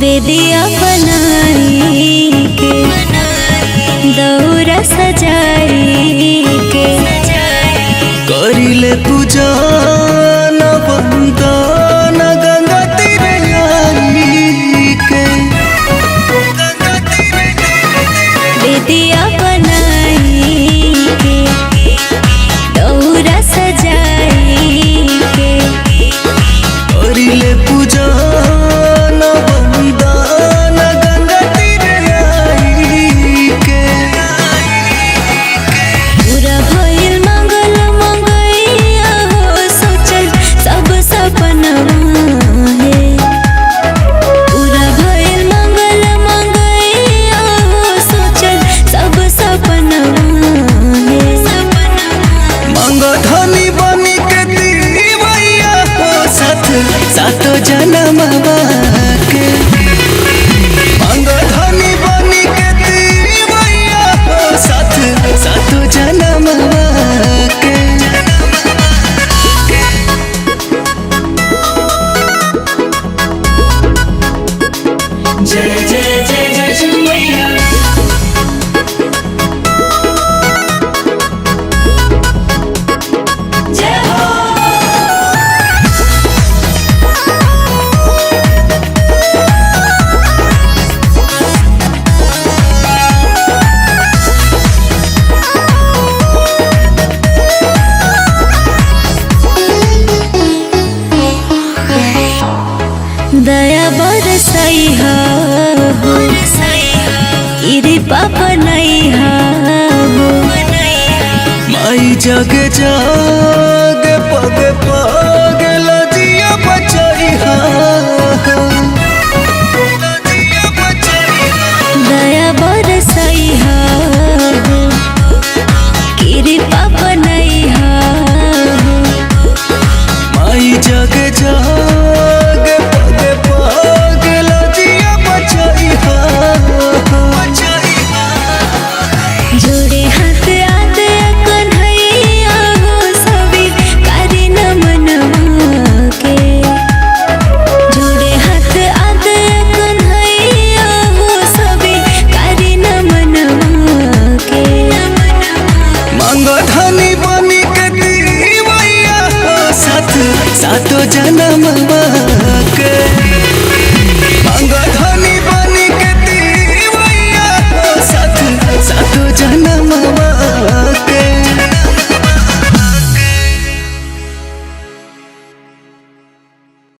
बेदिया बनाई के दौरा सजाई के करिले पूजा न बंदन गंगा तीरे आई के बेदिया बनाई के दौरा सजाई के करिले पूजा सातो जन्म के धनी बनी के दीवैया सातो जन्म के जय जय जय जय सुमैया दया बरसई हो इरी पापा नहीं हो माई जग जाग पग पग लजिया बचाई दया बरसई हो इरी पापा नहीं हो माई जग जाग जोड़े हाथ आते कन्हैया हो सभी कारी नमन के जोड़े हाथ आते कन्हैया हो सभी कारी नमन के मांग धनी बनी के दीवैया सातो जन्म